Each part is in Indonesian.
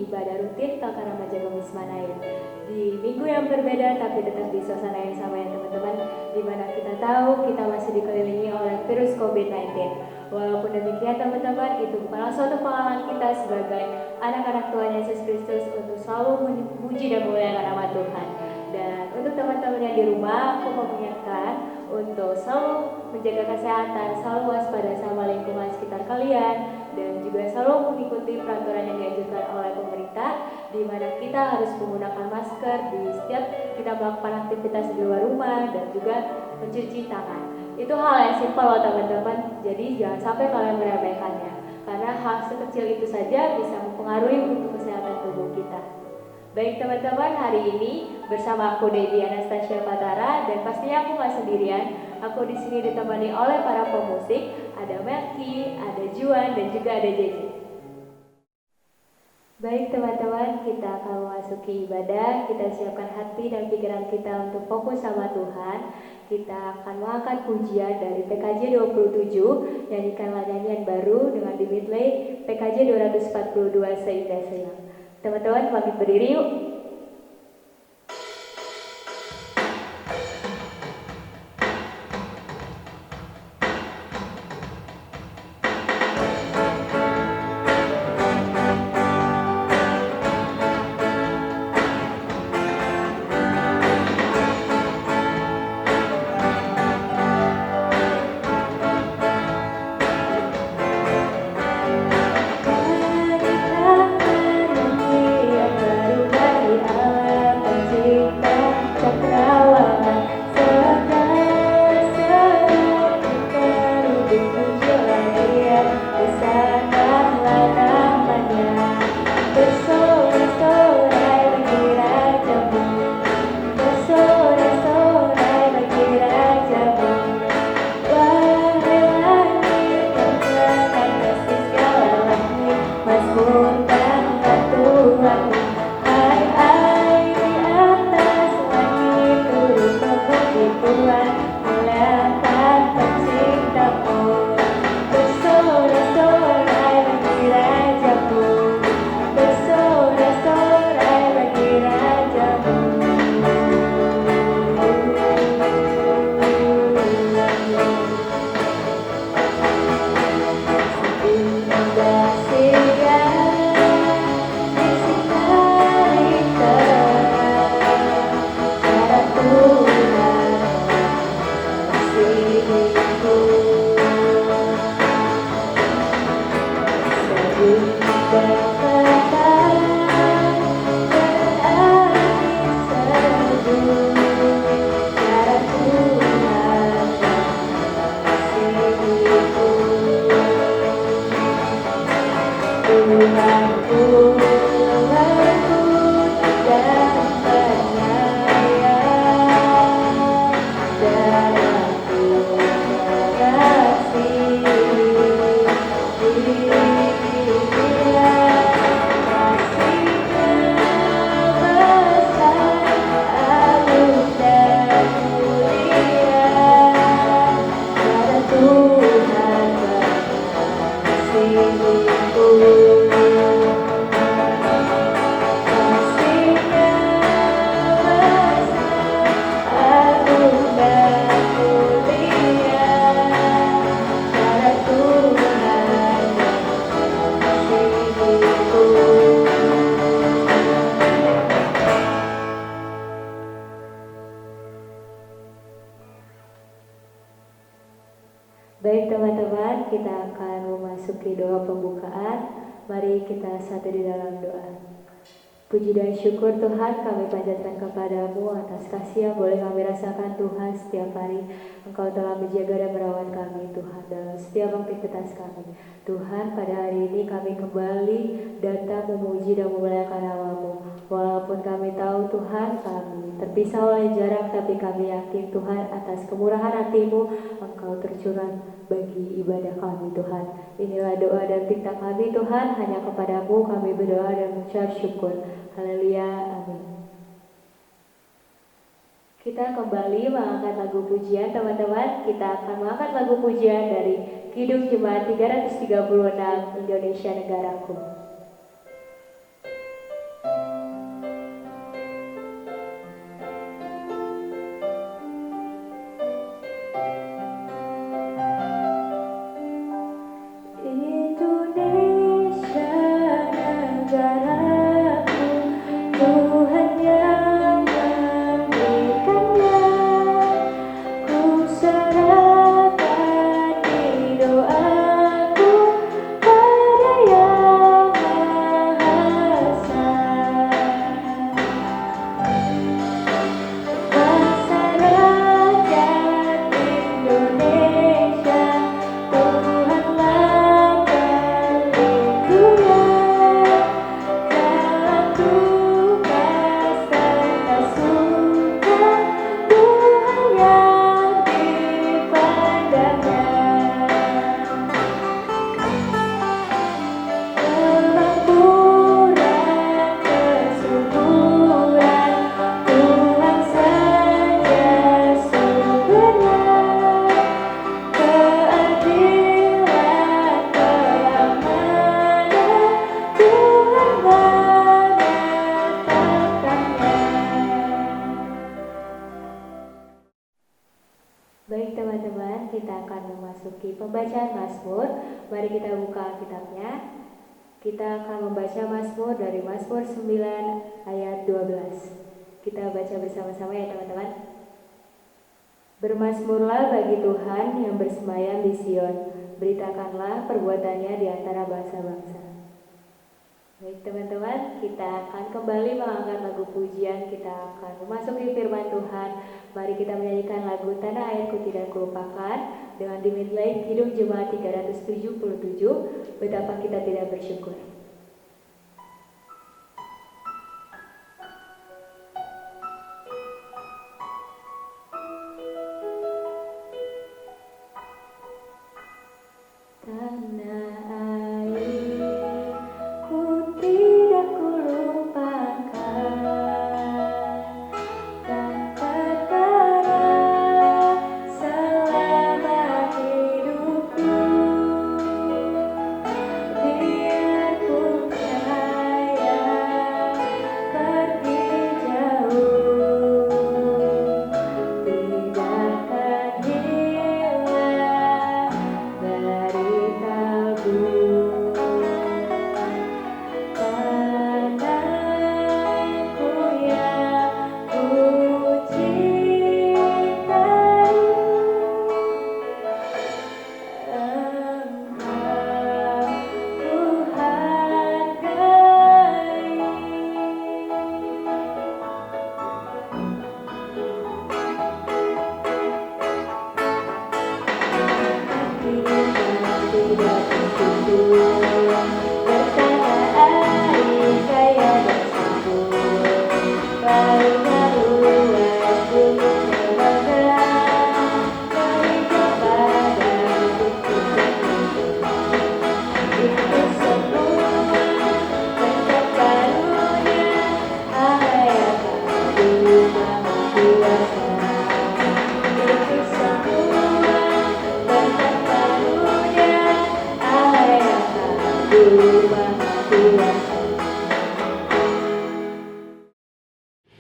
ibadah rutin Kakak Remaja Kamis Manain. Di minggu yang berbeda tapi tetap di suasana yang sama ya teman-teman, di mana kita tahu kita masih dikelilingi oleh virus COVID-19. Walaupun demikian teman-teman, itu bukanlah suatu pengalaman kita sebagai anak-anak Tuhan Yesus Kristus untuk selalu memuji dan memuliakan nama Tuhan. Dan untuk teman-teman yang di rumah, aku mau mengingatkan untuk selalu menjaga kesehatan, selalu waspada sama lingkungan sekitar kalian, dan juga selalu mengikuti peraturan yang dianjurkan oleh pemerintah, di mana kita harus menggunakan masker di setiap kita melakukan aktivitas di luar rumah dan juga mencuci tangan. Itu hal yang simpel loh teman-teman, jadi jangan sampai kalian meremehkannya, karena hal sekecil itu saja bisa mempengaruhi untuk kesehatan tubuh kita. Baik teman-teman, hari ini bersama aku Debbie Anastasia Patara, dan pastinya aku gak sendirian. Aku di sini ditemani oleh para pemusik, ada Melky, ada Juan, dan juga ada JJ. Baik teman-teman, kita akan memasuki ibadah. Kita siapkan hati dan pikiran kita untuk fokus sama Tuhan. Kita akan mengangkat pujian dari PKJ 27, nyanyikanlah nyanyian baru dengan di medley PKJ 242 Seindah Sayang. Teman-teman, bangkit berdiri yuk. Baik teman-teman, kita akan memasuki doa pembukaan. Mari kita satu di dalam doa. Puji dan syukur Tuhan kami panjatkan kepadamu atas kasih yang boleh kami rasakan Tuhan setiap hari. Engkau telah menjaga dan merawat kami Tuhan dalam setiap aktivitas kami. Tuhan, pada hari ini kami kembali datang memuji dan memuliakan nama-Mu. Walaupun kami tahu Tuhan kami terpisah oleh jarak, tapi kami yakin Tuhan atas kemurahan hati-Mu Engkau tercurah bagi ibadah kami Tuhan. Inilah doa dan pinta kami Tuhan, hanya kepadamu kami berdoa dan mengucap syukur. Haleluya, amin. Kita kembali mengangkat lagu pujian teman-teman. Kita akan mengangkat lagu pujian dari Kidung Jemaat 336 Indonesia Negaraku. akan memasuki pembacaan Mazmur. Mari kita buka Alkitabnya. Kita akan membaca Mazmur dari Mazmur 9 ayat 12. Kita baca bersama-sama ya teman-teman. Bermazmurlah bagi Tuhan yang bersemayam di Sion. Beritakanlah perbuatannya di antara bangsa-bangsa. Baik teman-teman, kita akan kembali mengangkat lagu pujian. Kita akan memasuki firman Tuhan. Mari kita menyanyikan lagu Tanah Airku Tidak Kulupakan dengan dimedley Kidung Jemaat 377, Betapa Kita Tidak Bersyukur.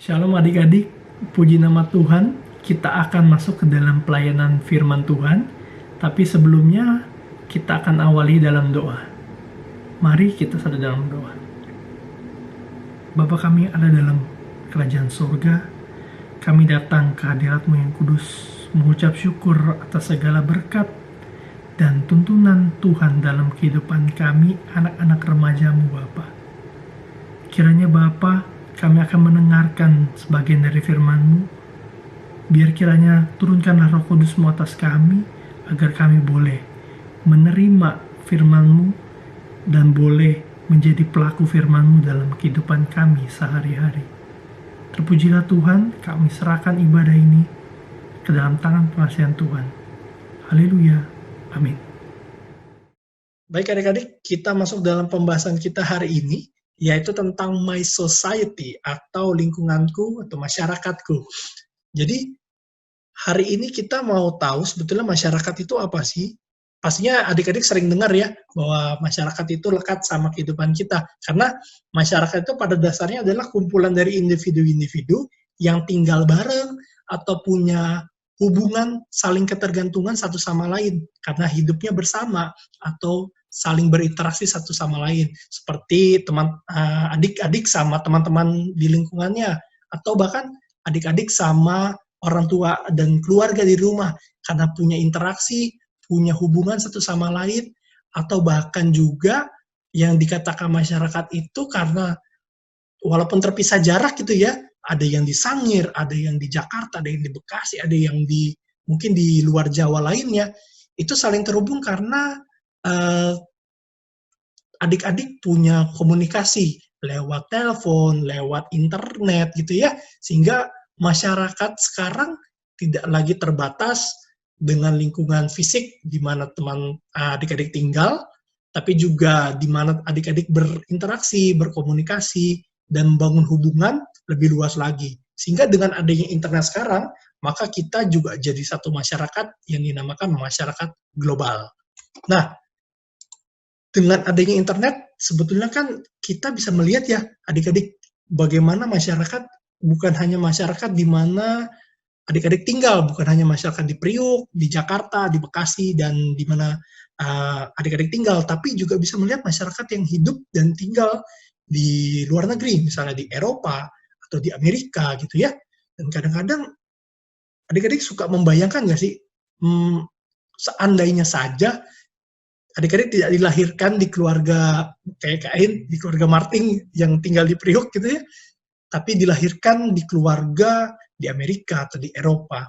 Shalom adik-adik, puji nama Tuhan. Kita akan masuk ke dalam pelayanan firman Tuhan. Tapi sebelumnya kita akan awali dalam doa. Mari kita sadar dalam doa. Bapa kami ada dalam kerajaan surga, kami datang ke hadirat-Mu yang kudus, mengucap syukur atas segala berkat dan tuntunan Tuhan dalam kehidupan kami, anak-anak remaja-Mu Bapa. Kiranya Bapa, kami akan mendengarkan sebagian dari firman-Mu. Biar kiranya turunkanlah Roh Kudus-Mu atas kami, agar kami boleh menerima firman-Mu dan boleh menjadi pelaku firman-Mu dalam kehidupan kami sehari-hari. Terpujilah Tuhan, kami serahkan ibadah ini ke dalam tangan pengasihan Tuhan. Haleluya. Amin. Baik adik-adik, kita masuk dalam pembahasan kita hari ini, yaitu tentang my society atau lingkunganku atau masyarakatku. Jadi hari ini kita mau tahu sebetulnya masyarakat itu apa sih? Pastinya adik-adik sering dengar ya bahwa masyarakat itu lekat sama kehidupan kita. Karena masyarakat itu pada dasarnya adalah kumpulan dari individu-individu yang tinggal bareng atau punya hubungan saling ketergantungan satu sama lain karena hidupnya bersama atau saling berinteraksi satu sama lain, seperti adik-adik sama teman-teman di lingkungannya, atau bahkan adik-adik sama orang tua dan keluarga di rumah, karena punya interaksi, punya hubungan satu sama lain, atau bahkan juga yang dikatakan masyarakat itu karena walaupun terpisah jarak gitu ya, ada yang di Sangir, ada yang di Jakarta, ada yang di Bekasi, ada yang mungkin di luar Jawa lainnya, itu saling terhubung karena adik-adik punya komunikasi lewat telepon, lewat internet gitu ya, sehingga masyarakat sekarang tidak lagi terbatas dengan lingkungan fisik di mana teman adik-adik tinggal, tapi juga di mana adik-adik berinteraksi, berkomunikasi, dan membangun hubungan lebih luas lagi. Sehingga dengan adanya internet sekarang, maka kita juga jadi satu masyarakat yang dinamakan masyarakat global. Nah, dengan adanya internet, sebetulnya kan kita bisa melihat ya, adik-adik, bagaimana masyarakat, bukan hanya masyarakat di mana adik-adik tinggal, bukan hanya masyarakat di Priuk, di Jakarta, di Bekasi, dan di mana adik-adik tinggal, tapi juga bisa melihat masyarakat yang hidup dan tinggal di luar negeri, misalnya di Eropa atau di Amerika gitu ya. Dan kadang-kadang adik-adik suka membayangkan nggak sih, seandainya saja adik-adik tidak dilahirkan di keluarga kayak Kain, di keluarga Marting yang tinggal di Priuk gitu ya, tapi dilahirkan di keluarga di Amerika atau di Eropa,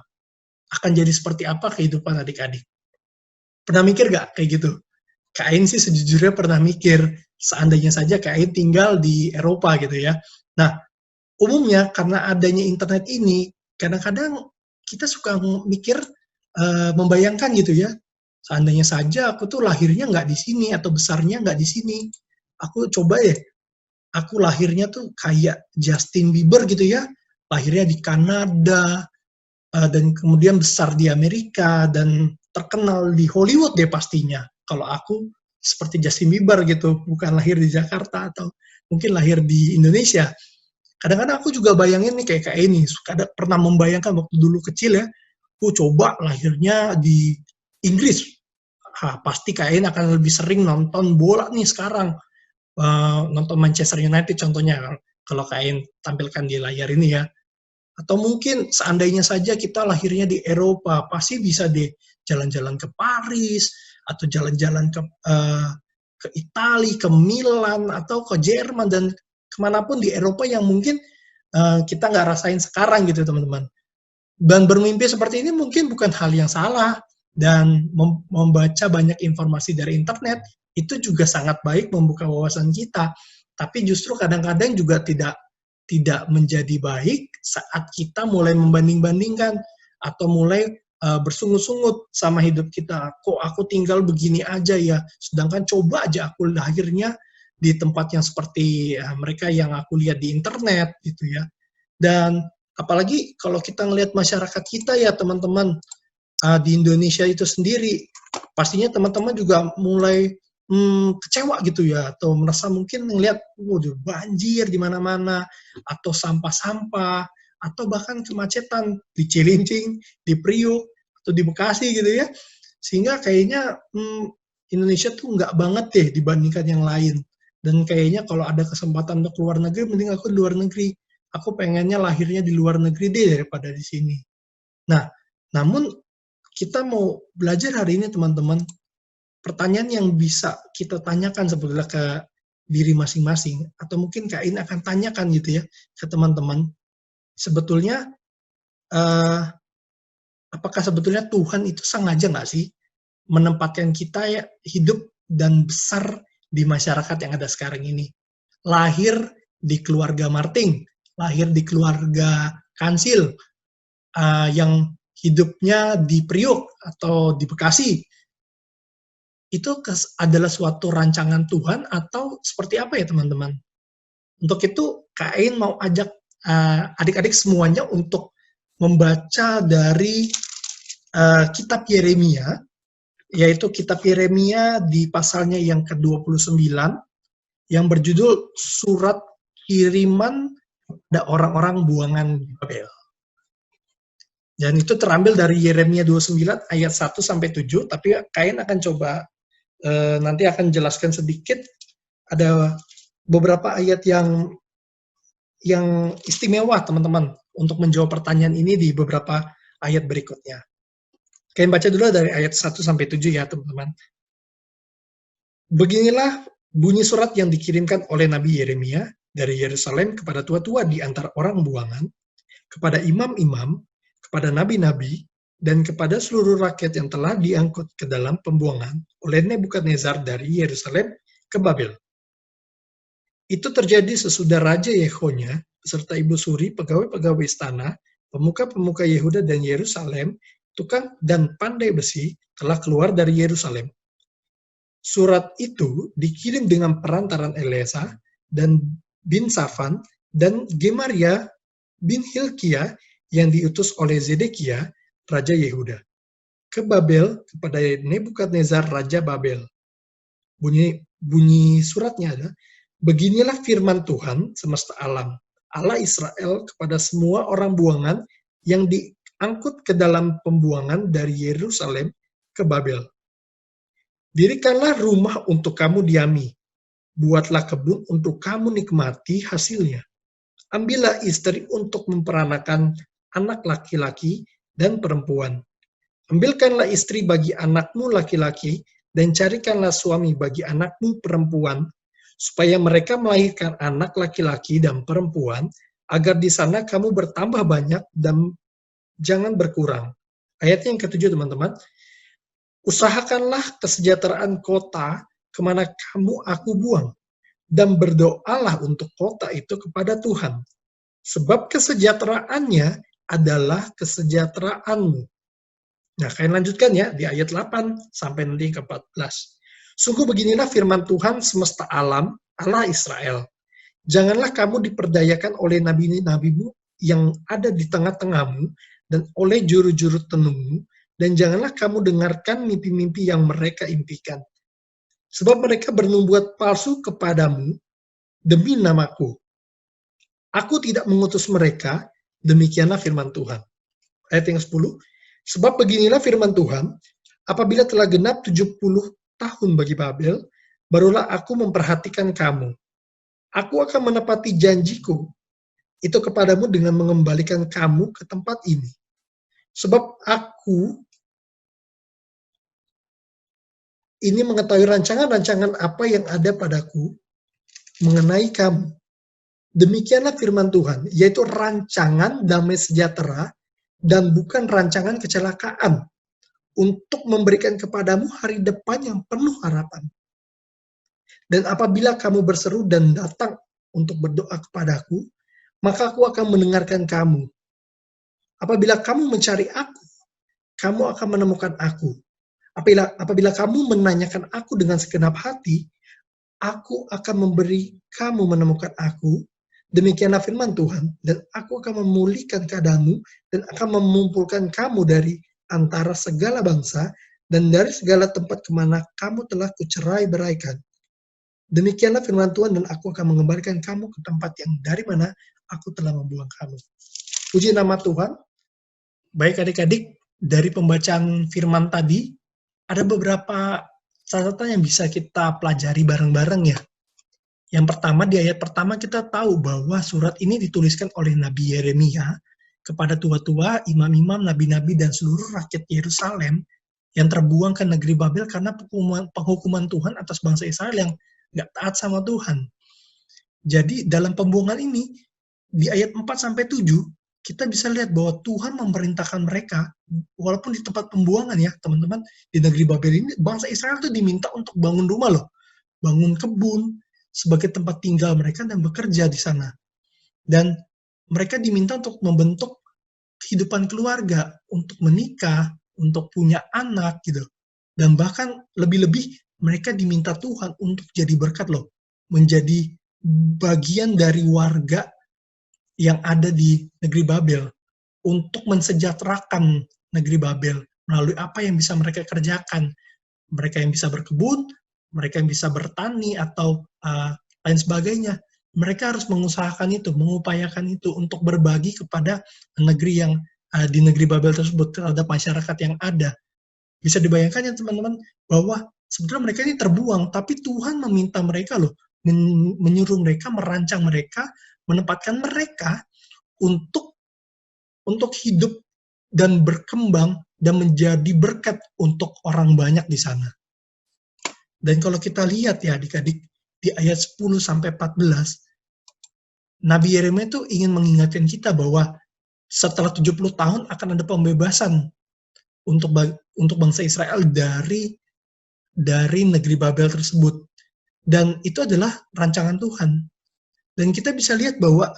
akan jadi seperti apa kehidupan adik-adik? Pernah mikir gak kayak gitu? Kain sih sejujurnya pernah mikir, seandainya saja Kain tinggal di Eropa gitu ya. Nah, umumnya karena adanya internet ini, kadang-kadang kita suka mikir, membayangkan gitu ya, seandainya saja aku tuh lahirnya nggak di sini atau besarnya nggak di sini. Aku coba ya, aku lahirnya tuh kayak Justin Bieber gitu ya, lahirnya di Kanada, dan kemudian besar di Amerika dan terkenal di Hollywood deh pastinya. Kalau aku seperti Justin Bieber gitu, bukan lahir di Jakarta atau mungkin lahir di Indonesia. Kadang-kadang aku juga bayangin nih kayak ini, pernah membayangkan waktu dulu kecil ya, aku coba lahirnya di Inggris. Pasti kayaknya akan lebih sering nonton bola nih sekarang. Nonton Manchester United contohnya, kalau kalian tampilkan di layar ini ya. Atau mungkin seandainya saja kita lahirnya di Eropa, pasti bisa deh jalan-jalan ke Paris, atau jalan-jalan ke Italia, ke Milan, atau ke Jerman, dan kemanapun di Eropa yang mungkin kita nggak rasain sekarang gitu teman-teman. Dan bermimpi seperti ini mungkin bukan hal yang salah, dan membaca banyak informasi dari internet, itu juga sangat baik membuka wawasan kita. Tapi justru kadang-kadang juga tidak menjadi baik saat kita mulai membanding-bandingkan atau mulai bersungut-sungut sama hidup kita. Kok aku tinggal begini aja ya, sedangkan coba aja aku lahirnya di tempat yang seperti mereka yang aku lihat di internet gitu ya. Dan apalagi kalau kita ngelihat masyarakat kita ya teman-teman, di Indonesia itu sendiri, pastinya teman-teman juga mulai kecewa gitu ya, atau merasa mungkin melihat, waduh banjir di mana-mana, atau sampah-sampah, atau bahkan kemacetan di Cilincing, di Priuk, atau di Bekasi gitu ya. Sehingga kayaknya Indonesia tuh nggak banget deh dibandingkan yang lain. Dan kayaknya kalau ada kesempatan untuk keluar negeri, mending aku di luar negeri. Aku pengennya lahirnya di luar negeri deh daripada di sini. Nah, namun kita mau belajar hari ini teman-teman, pertanyaan yang bisa kita tanyakan sebetulnya ke diri masing-masing, atau mungkin Kak In akan tanyakan gitu ya ke teman-teman, sebetulnya apakah sebetulnya Tuhan itu sengaja nggak sih menempatkan kita ya hidup dan besar di masyarakat yang ada sekarang ini? Lahir di keluarga Marting, lahir di keluarga Kansil, yang hidupnya di Priuk atau di Bekasi, itu adalah suatu rancangan Tuhan atau seperti apa ya teman-teman? Untuk itu Kain mau ajak adik-adik semuanya untuk membaca dari kitab Yeremia, yaitu kitab Yeremia di pasalnya yang ke-29 yang berjudul Surat Kiriman pada Orang-orang Buangan Babel. Dan itu terambil dari Yeremia 29 ayat 1 sampai 7, tapi Kain akan coba nanti akan jelaskan sedikit. Ada beberapa ayat yang istimewa teman-teman untuk menjawab pertanyaan ini di beberapa ayat berikutnya. Kalian baca dulu dari ayat 1 sampai 7 ya teman-teman. Beginilah bunyi surat yang dikirimkan oleh Nabi Yeremia dari Yerusalem kepada tua-tua di antara orang buangan, kepada imam-imam, kepada nabi-nabi, dan kepada seluruh rakyat yang telah diangkut ke dalam pembuangan oleh Nebukadnezar dari Yerusalem ke Babel. Itu terjadi sesudah Raja Yehonya beserta ibu suri, pegawai-pegawai istana, pemuka-pemuka Yehuda dan Yerusalem, tukang dan pandai besi telah keluar dari Yerusalem. Surat itu dikirim dengan perantaran Elesa dan bin Safan dan Gemaria bin Hilkia yang diutus oleh Zedekia, Raja Yehuda, ke Babel kepada Nebukadnezar, Raja Babel. Bunyi suratnya adalah, beginilah firman Tuhan semesta alam, Allah Israel kepada semua orang buangan yang angkut ke dalam pembuangan dari Yerusalem ke Babel. Dirikanlah rumah untuk kamu diami, buatlah kebun untuk kamu nikmati hasilnya. Ambillah istri untuk memperanakan anak laki-laki dan perempuan. Ambilkanlah istri bagi anakmu laki-laki, dan carikanlah suami bagi anakmu perempuan, supaya mereka melahirkan anak laki-laki dan perempuan, agar di sana kamu bertambah banyak dan jangan berkurang. Ayat yang ketujuh, teman-teman. Usahakanlah kesejahteraan kota kemana kamu aku buang, dan berdoalah untuk kota itu kepada Tuhan. Sebab kesejahteraannya adalah kesejahteraanmu. Nah, kalian lanjutkan ya di ayat 8 sampai nanti ke 14. Sungguh beginilah firman Tuhan semesta alam, Allah Israel. Janganlah kamu diperdayakan oleh nabi-nabimu yang ada di tengah-tengahmu dan oleh juru-juru tenungmu, dan janganlah kamu dengarkan mimpi-mimpi yang mereka impikan. Sebab mereka bernubuat palsu kepadamu demi namaku. Aku tidak mengutus mereka, demikianlah firman Tuhan. Ayat yang 10. Sebab beginilah firman Tuhan, apabila telah genap 70 tahun bagi Babel, barulah aku memperhatikan kamu. Aku akan menepati janjiku itu kepadamu dengan mengembalikan kamu ke tempat ini. Sebab aku ini mengetahui rancangan-rancangan apa yang ada padaku mengenai kamu. Demikianlah firman Tuhan, yaitu rancangan damai sejahtera dan bukan rancangan kecelakaan, untuk memberikan kepadamu hari depan yang penuh harapan. Dan apabila kamu berseru dan datang untuk berdoa kepadaku, maka aku akan mendengarkan kamu. Apabila kamu mencari aku, kamu akan menemukan aku. Apabila kamu menanyakan aku dengan segenap hati, aku akan memberi kamu menemukan aku. Demikianlah firman Tuhan, dan aku akan memulihkan keadaanmu dan akan mengumpulkan kamu dari antara segala bangsa dan dari segala tempat kemana kamu telah kucerai-beraikan. Demikianlah firman Tuhan, dan aku akan mengembalikan kamu ke tempat yang dari mana aku telah membuang kamu. Puji nama Tuhan. Baik adik-adik, dari pembacaan firman tadi, ada beberapa catatan yang bisa kita pelajari bareng-bareng ya. Yang pertama, di ayat pertama kita tahu bahwa surat ini dituliskan oleh Nabi Yeremia kepada tua-tua, imam-imam, nabi-nabi, dan seluruh rakyat Yerusalem yang terbuang ke negeri Babel karena penghukuman Tuhan atas bangsa Israel yang nggak taat sama Tuhan. Jadi dalam pembuangan ini, di ayat 4-7, kita bisa lihat bahwa Tuhan memerintahkan mereka, walaupun di tempat pembuangan ya teman-teman, di negeri Babel ini, bangsa Israel itu diminta untuk bangun rumah loh, bangun kebun, sebagai tempat tinggal mereka dan bekerja di sana. Dan mereka diminta untuk membentuk kehidupan keluarga, untuk menikah, untuk punya anak gitu. Dan bahkan lebih-lebih mereka diminta Tuhan untuk jadi berkat loh, menjadi bagian dari warga yang ada di negeri Babel, untuk mensejahterakan negeri Babel melalui apa yang bisa mereka kerjakan. Mereka yang bisa berkebun, mereka yang bisa bertani atau lain sebagainya. Mereka harus mengusahakan itu, mengupayakan itu untuk berbagi kepada negeri yang di negeri Babel tersebut, terhadap masyarakat yang ada. Bisa dibayangkan ya teman-teman, bahwa sebenarnya mereka ini terbuang, tapi Tuhan meminta mereka loh, menyuruh mereka, merancang mereka, menempatkan mereka untuk hidup dan berkembang dan menjadi berkat untuk orang banyak di sana. Dan kalau kita lihat ya adik-adik, di ayat 10-14, Nabi Yeremia itu ingin mengingatkan kita bahwa setelah 70 tahun akan ada pembebasan untuk bangsa Israel dari negeri Babel tersebut. Dan itu adalah rancangan Tuhan. Dan kita bisa lihat bahwa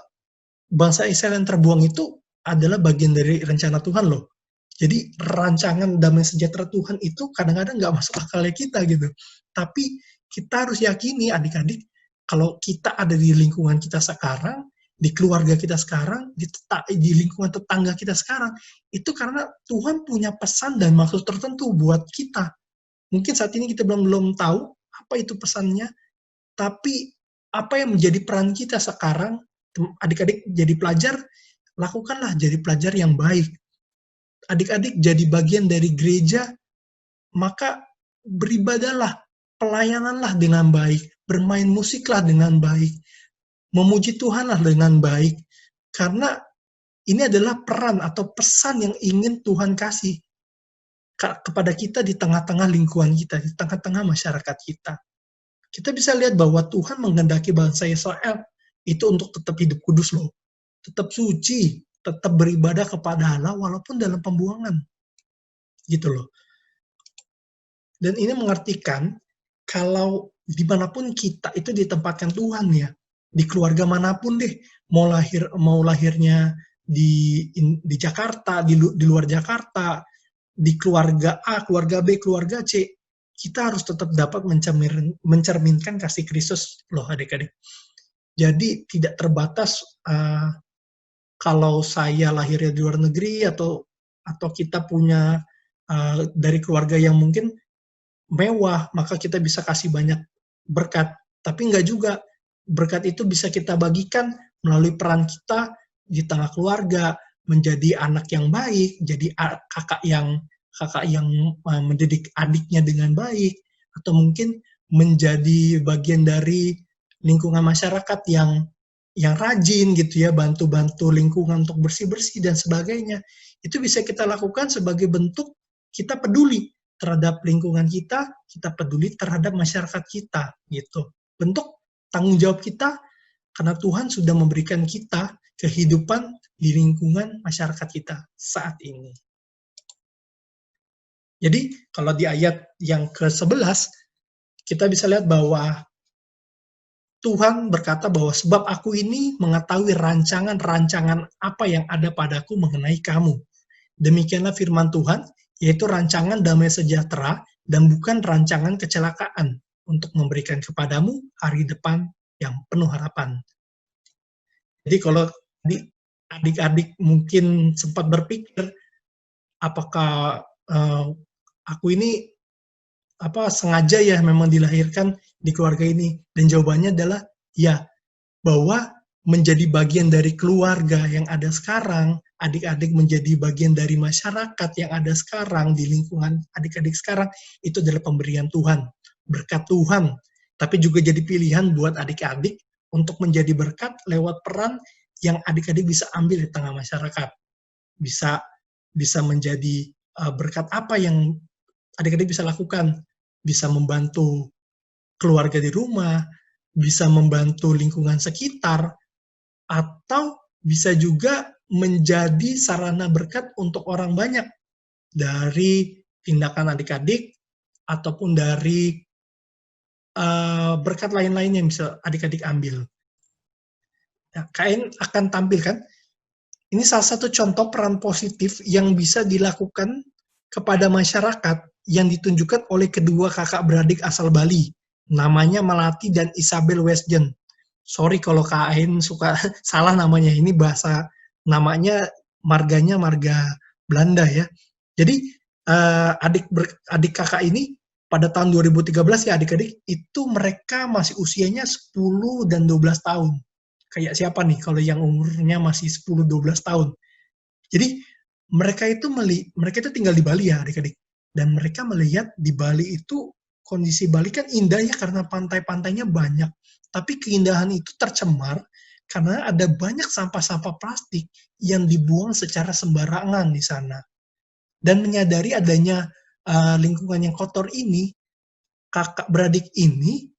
bangsa Israel yang terbuang itu adalah bagian dari rencana Tuhan loh. Jadi rancangan damai sejahtera Tuhan itu kadang-kadang nggak masuk akalnya kita gitu. Tapi kita harus yakini adik-adik, kalau kita ada di lingkungan kita sekarang, di keluarga kita sekarang, di lingkungan tetangga kita sekarang, itu karena Tuhan punya pesan dan maksud tertentu buat kita. Mungkin saat ini kita belum tahu apa itu pesannya, tapi apa yang menjadi peran kita sekarang, adik-adik jadi pelajar, lakukanlah jadi pelajar yang baik. adik-adik jadi bagian dari gereja, maka beribadahlah, pelayananlah dengan baik, bermain musiklah dengan baik, memuji Tuhanlah dengan baik, karena ini adalah peran atau pesan yang ingin Tuhan kasih kepada kita di tengah-tengah lingkungan kita, di tengah-tengah masyarakat kita. Kita bisa lihat bahwa Tuhan menghendaki bangsa Israel itu untuk tetap hidup kudus loh, tetap suci, tetap beribadah kepada Allah walaupun dalam pembuangan, gitu loh. Dan ini mengartikan kalau dimanapun kita itu ditempatkan Tuhan ya, di keluarga manapun deh, mau lahirnya di Jakarta, di luar Jakarta, di keluarga A, keluarga B, keluarga C, kita harus tetap dapat mencerminkan kasih Kristus loh adik-adik. Jadi tidak terbatas kalau saya lahirnya di luar negeri atau kita punya dari keluarga yang mungkin mewah, maka kita bisa kasih banyak berkat. Tapi enggak juga. Berkat itu bisa kita bagikan melalui peran kita di tengah keluarga, menjadi anak yang baik, jadi kakak yang mendidik adiknya dengan baik, atau mungkin menjadi bagian dari lingkungan masyarakat yang rajin gitu ya, bantu-bantu lingkungan untuk bersih-bersih dan sebagainya. Itu bisa kita lakukan sebagai bentuk kita peduli terhadap lingkungan kita peduli terhadap masyarakat kita, gitu. Bentuk tanggung jawab kita karena Tuhan sudah memberikan kita kehidupan di lingkungan masyarakat kita saat ini. Jadi, kalau di ayat yang ke-11, kita bisa lihat bahwa Tuhan berkata bahwa sebab aku ini mengetahui rancangan-rancangan apa yang ada padaku mengenai kamu. Demikianlah firman Tuhan, yaitu rancangan damai sejahtera dan bukan rancangan kecelakaan untuk memberikan kepadamu hari depan yang penuh harapan. Jadi kalau adik-adik mungkin sempat berpikir, apakah aku ini sengaja ya memang dilahirkan di keluarga ini? Dan jawabannya adalah ya, bahwa menjadi bagian dari keluarga yang ada sekarang, adik-adik menjadi bagian dari masyarakat yang ada sekarang, di lingkungan adik-adik sekarang, itu adalah pemberian Tuhan, berkat Tuhan. Tapi juga jadi pilihan buat adik-adik untuk menjadi berkat lewat peran yang adik-adik bisa ambil di tengah masyarakat. Bisa menjadi berkat apa yang adik-adik bisa lakukan. Bisa membantu keluarga di rumah, bisa membantu lingkungan sekitar, atau bisa juga menjadi sarana berkat untuk orang banyak dari tindakan adik-adik ataupun dari berkat lain-lain yang bisa adik-adik ambil. Nah, Kain akan tampilkan ini salah satu contoh peran positif yang bisa dilakukan kepada masyarakat yang ditunjukkan oleh kedua kakak beradik asal Bali, namanya Melati dan Isabel Westjen. Sorry kalau Kain suka salah namanya, ini bahasa namanya marganya marga Belanda ya. Jadi adik kakak ini pada tahun 2013 ya adik-adik, itu mereka masih usianya 10 dan 12 tahun. Kayak siapa nih kalau yang umurnya masih 10-12 tahun. Jadi mereka itu tinggal di Bali ya adik-adik. Dan mereka melihat di Bali itu kondisi Bali kan indah ya karena pantai-pantainya banyak. Tapi keindahan itu tercemar karena ada banyak sampah-sampah plastik yang dibuang secara sembarangan di sana. Dan menyadari adanya lingkungan yang kotor ini, kakak beradik ini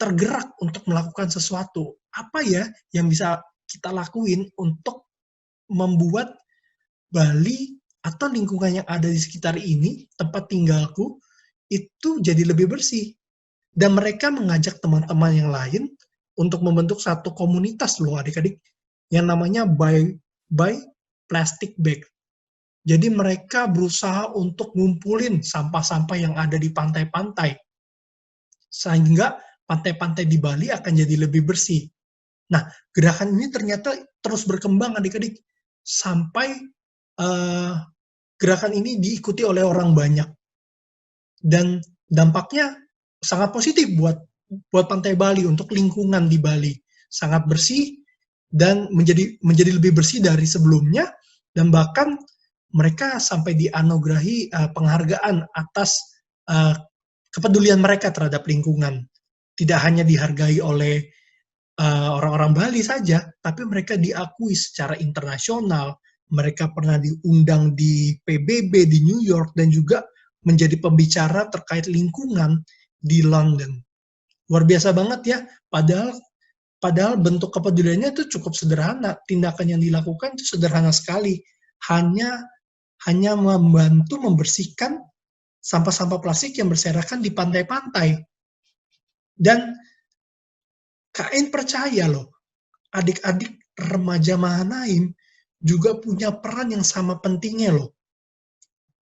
tergerak untuk melakukan sesuatu. Apa ya yang bisa kita lakuin untuk membuat Bali atau lingkungan yang ada di sekitar ini, tempat tinggalku, itu jadi lebih bersih. Dan mereka mengajak teman-teman yang lain untuk membentuk satu komunitas loh adik-adik, yang namanya Buy Plastic Bag. Jadi mereka berusaha untuk ngumpulin sampah-sampah yang ada di pantai-pantai, sehingga pantai-pantai di Bali akan jadi lebih bersih. Nah, gerakan ini ternyata terus berkembang adik-adik, sampai gerakan ini diikuti oleh orang banyak. Dan dampaknya sangat positif buat pantai Bali, untuk lingkungan di Bali. Sangat bersih dan menjadi lebih bersih dari sebelumnya, dan bahkan mereka sampai dianugerahi penghargaan atas uh, kepedulian mereka terhadap lingkungan. Tidak hanya dihargai oleh orang-orang Bali saja, tapi mereka diakui secara internasional. Mereka pernah diundang di PBB di New York dan juga menjadi pembicara terkait lingkungan di London. Luar biasa banget ya, padahal bentuk kepeduliannya itu cukup sederhana. Tindakan yang dilakukan itu sederhana sekali. Hanya membantu membersihkan sampah-sampah plastik yang berserakan di pantai-pantai. Dan KN percaya loh, adik-adik remaja Mahanaim juga punya peran yang sama pentingnya loh.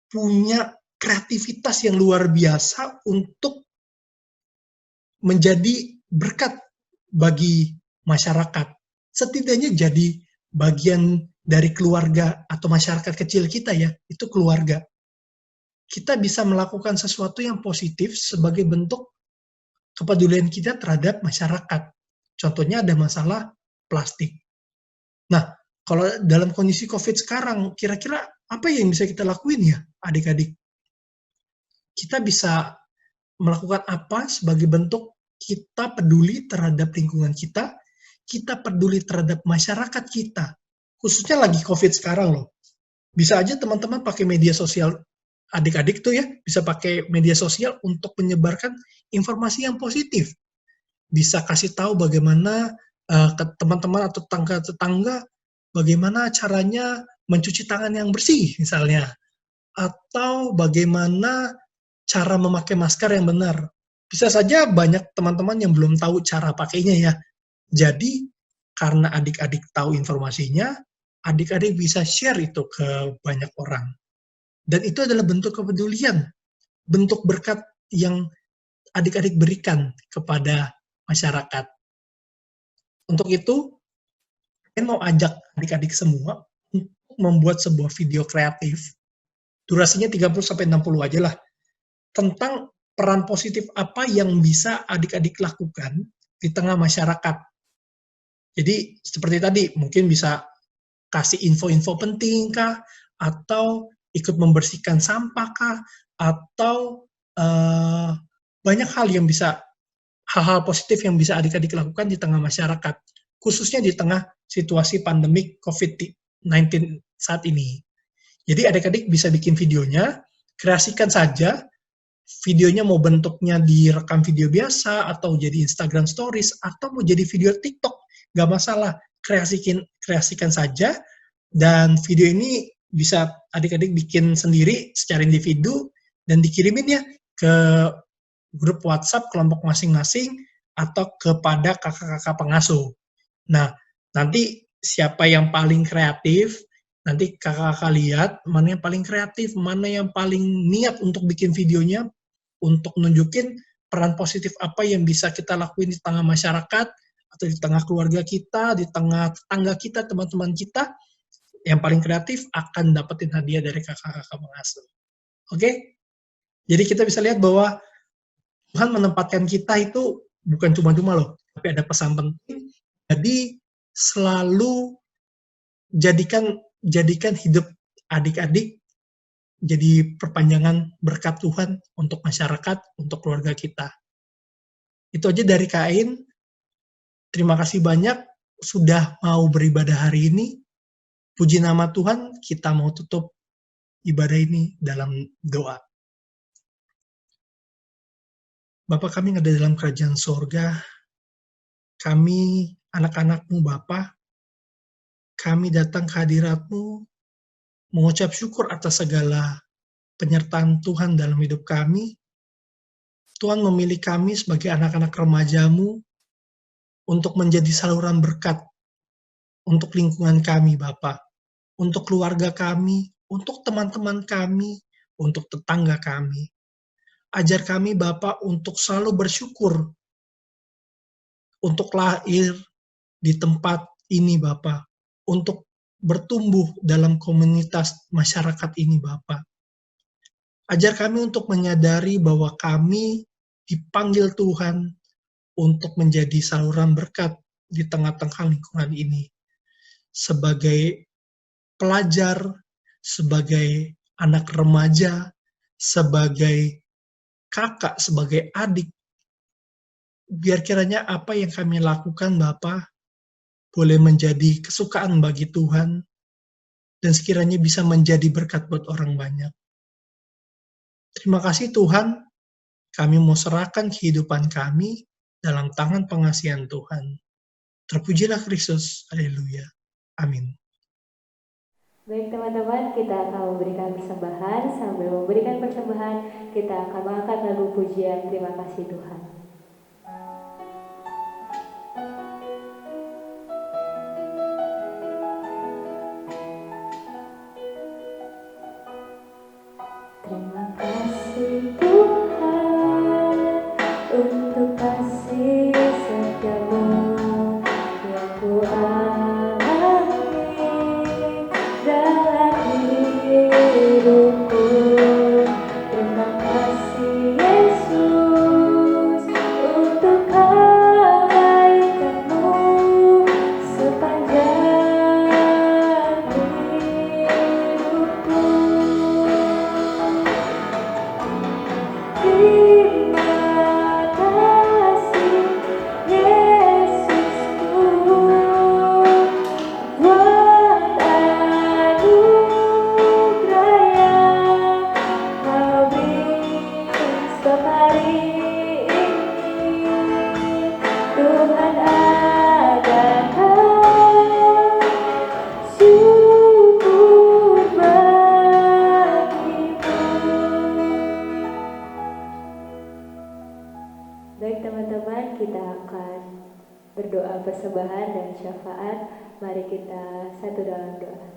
Punya kreativitas yang luar biasa untuk menjadi berkat bagi masyarakat. Setidaknya jadi bagian dari keluarga atau masyarakat kecil kita ya, itu keluarga. Kita bisa melakukan sesuatu yang positif sebagai bentuk kepedulian kita terhadap masyarakat. Contohnya ada masalah plastik. Nah, kalau dalam kondisi COVID sekarang, kira-kira apa yang bisa kita lakuin ya, adik-adik? Kita bisa melakukan apa sebagai bentuk kita peduli terhadap lingkungan kita peduli terhadap masyarakat kita, khususnya lagi COVID sekarang loh. Bisa aja teman-teman pakai media sosial, adik-adik tuh ya, bisa pakai media sosial untuk menyebarkan informasi yang positif. Bisa kasih tahu bagaimana ke teman-teman atau tetangga bagaimana caranya mencuci tangan yang bersih misalnya, atau bagaimana cara memakai masker yang benar. Bisa saja banyak teman-teman yang belum tahu cara pakainya ya. Jadi, karena adik-adik tahu informasinya, adik-adik bisa share itu ke banyak orang. Dan itu adalah bentuk kepedulian, bentuk berkat yang adik-adik berikan kepada masyarakat. Untuk itu, saya mau ajak adik-adik semua untuk membuat sebuah video kreatif, durasinya 30-60 aja lah, tentang peran positif apa yang bisa adik-adik lakukan di tengah masyarakat. Jadi seperti tadi, mungkin bisa kasih info-info penting kah, atau ikut membersihkan sampah kah, atau banyak hal-hal positif yang bisa adik-adik lakukan di tengah masyarakat, khususnya di tengah situasi pandemik COVID-19 saat ini. Jadi adik-adik bisa bikin videonya, kreasikan saja, videonya mau bentuknya direkam video biasa, atau jadi Instagram Stories, atau mau jadi video TikTok, nggak masalah, kreasikan saja, dan video ini bisa adik-adik bikin sendiri secara individu, dan dikirimin ya ke grup WhatsApp kelompok masing-masing, atau kepada kakak-kakak pengasuh. Nah, nanti siapa yang paling kreatif, nanti kakak-kakak lihat mana yang paling kreatif, mana yang paling niat untuk bikin videonya, untuk nunjukin peran positif apa yang bisa kita lakuin di tengah masyarakat, atau di tengah keluarga kita, di tengah tetangga kita, teman-teman kita, yang paling kreatif akan dapetin hadiah dari kakak-kakak pengasuh. Oke? Jadi kita bisa lihat bahwa Tuhan menempatkan kita itu bukan cuma-cuma loh, tapi ada pesan penting. Jadi selalu jadikan hidup adik-adik jadi perpanjangan berkat Tuhan untuk masyarakat, untuk keluarga kita. Itu aja dari Kain. Terima kasih banyak sudah mau beribadah hari ini. Puji nama Tuhan, kita mau tutup ibadah ini dalam doa. Bapa kami yang ada dalam kerajaan sorga, kami anak-anak-Mu Bapa, kami datang ke hadirat-Mu, mengucap syukur atas segala penyertaan Tuhan dalam hidup kami. Tuhan memilih kami sebagai anak-anak remaja-Mu untuk menjadi saluran berkat untuk lingkungan kami, Bapa, untuk keluarga kami, untuk teman-teman kami, untuk tetangga kami. Ajar kami, Bapa, untuk selalu bersyukur untuk lahir di tempat ini, Bapa, untuk bertumbuh dalam komunitas masyarakat ini, Bapa. Ajar kami untuk menyadari bahwa kami dipanggil Tuhan untuk menjadi saluran berkat di tengah-tengah lingkungan ini. Sebagai pelajar, sebagai anak remaja, sebagai kakak, sebagai adik. Biar kiranya apa yang kami lakukan Bapa boleh menjadi kesukaan bagi Tuhan, dan sekiranya bisa menjadi berkat buat orang banyak. Terima kasih Tuhan, kami mau serahkan kehidupan kami dalam tangan pengasihan Tuhan. Terpujilah Kristus, haleluya. Amin. Baik teman-teman, kita akan memberikan persembahan. Sambil memberikan persembahan, kita akan mengangkat lagu pujian Terima Kasih Tuhan. Terima kasih Tuhan untuk kasih setiamu yang ku alami dalam hidupku. Terima kasih Yesus untuk kebaikanmu sepanjang hidupku. Terima kasih Yesusku buat anugerah yang Kau beri setiap hari ini. Tuhan adakan syukur bagimu. Baik teman-teman, kita akan berdoa persembahan dan syafaat. Mari kita satu dalam doa.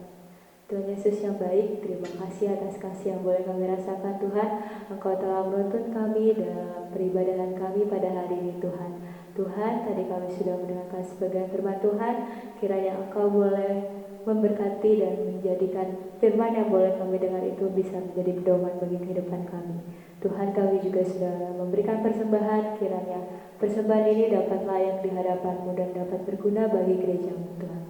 Tuhan Yesus yang baik, terima kasih atas kasih yang boleh kami rasakan Tuhan. Engkau telah menuntun kami dalam peribadahan kami pada hari ini Tuhan. Tuhan, tadi kami sudah mendengarkan sebagian firman Tuhan. Kiranya Engkau boleh memberkati dan menjadikan firman yang boleh kami dengar itu bisa menjadi pedoman bagi kehidupan kami. Tuhan, kami juga sudah memberikan persembahan. Kiranya persembahan ini dapat layak di hadapan-Mu dan dapat berguna bagi gereja-Mu Tuhan.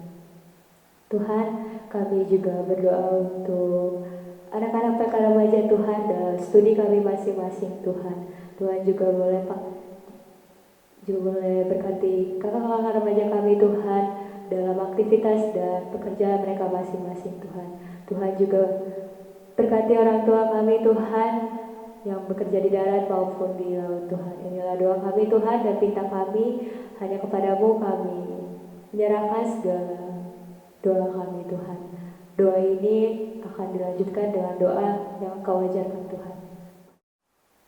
Tuhan, kami juga berdoa untuk anak-anak PK Remaja Tuhan dalam studi kami masing-masing Tuhan. Tuhan juga boleh berkati kakak-kakak remaja kami Tuhan dalam aktivitas dan pekerjaan mereka masing-masing Tuhan. Tuhan juga berkati orang tua kami Tuhan yang bekerja di darat maupun di laut Tuhan. Inilah doa kami Tuhan, dan pinta kami hanya kepadamu kami menyerahkan segala doa kami Tuhan. Doa ini akan dilanjutkan dengan doa yang Kau ajarkan Tuhan.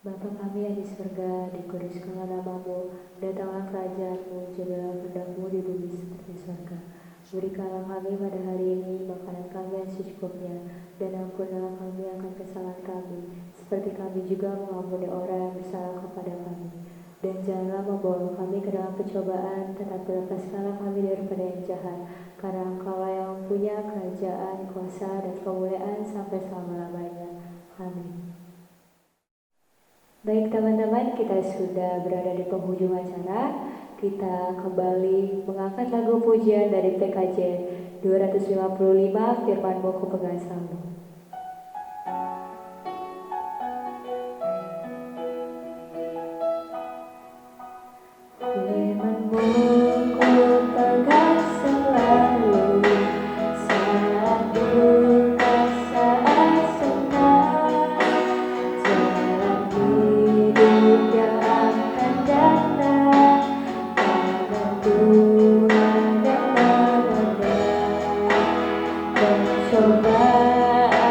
Bapa kami yang di surga, dikuduskanlah nama-Mu, datanglah kerajaan-Mu, jadilah kehendak-Mu di bumi seperti surga. Berikanlah kami pada hari ini makanan kami yang secukupnya, dan ampunilah kami akan kesalahan kami, seperti kami juga mengampuni orang yang bersalah kepada kami. Dan janganlah membawa kami ke dalam pencobaan, tetapi lepaskanlah kami daripada yang jahat, karena Engkau-lah yang punya kerajaan, kuasa, dan kemuliaan sampai selama-lamanya. Amin. Baik teman-teman, kita sudah berada di penghujung acara. Kita kembali mengangkat lagu pujian dari PKJ 255, Firman-Mu ku pegang selalu. Firman-Mu ku pegang selalu, saat duka saat senang, jalan hidup yang akan datang, pada Tuhan dan mengenal pencobaan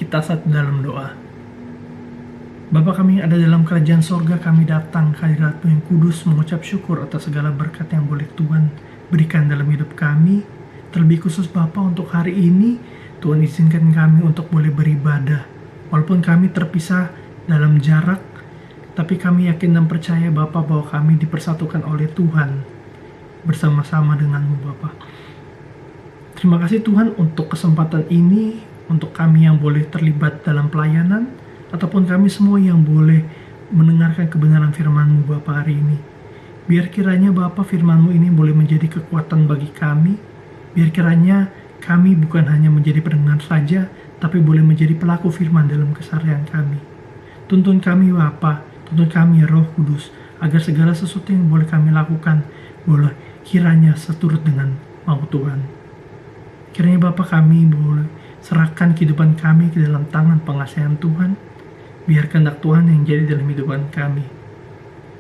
kita satu dalam doa. Bapa kami yang ada dalam kerajaan sorga, kami datang ke hadirat-Mu yang kudus mengucap syukur atas segala berkat yang boleh Tuhan berikan dalam hidup kami. Terlebih khusus Bapa untuk hari ini, Tuhan izinkan kami untuk boleh beribadah. Walaupun kami terpisah dalam jarak, tapi kami yakin dan percaya Bapa bahwa kami dipersatukan oleh Tuhan bersama-sama dengan-Mu Bapa. Terima kasih Tuhan untuk kesempatan ini, untuk kami yang boleh terlibat dalam pelayanan, ataupun kami semua yang boleh mendengarkan kebenaran firman-Mu Bapa hari ini. Biar kiranya Bapa firman-Mu ini boleh menjadi kekuatan bagi kami. Biar kiranya kami bukan hanya menjadi pendengar saja, tapi boleh menjadi pelaku firman dalam keseharian kami. Tuntun kami Bapa, tuntun kami Roh Kudus, agar segala sesuatu yang boleh kami lakukan, boleh kiranya seturut dengan mau Tuhan. Kiranya Bapa kami boleh serahkan kehidupan kami ke dalam tangan pengasihan Tuhan. Biar kehendak Tuhan yang jadi dalam kehidupan kami.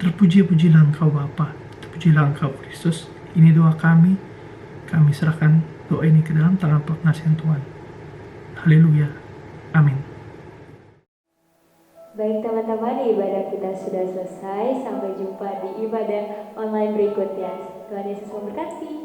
Terpuji-pujilah Engkau Bapa, terpujilah Engkau Kristus. Ini doa kami serahkan doa ini ke dalam tangan pengasihan Tuhan. Haleluya, amin. Baik teman-teman, ibadah kita sudah selesai. Sampai jumpa di ibadah online berikutnya. Tuhan Yesus memberkati.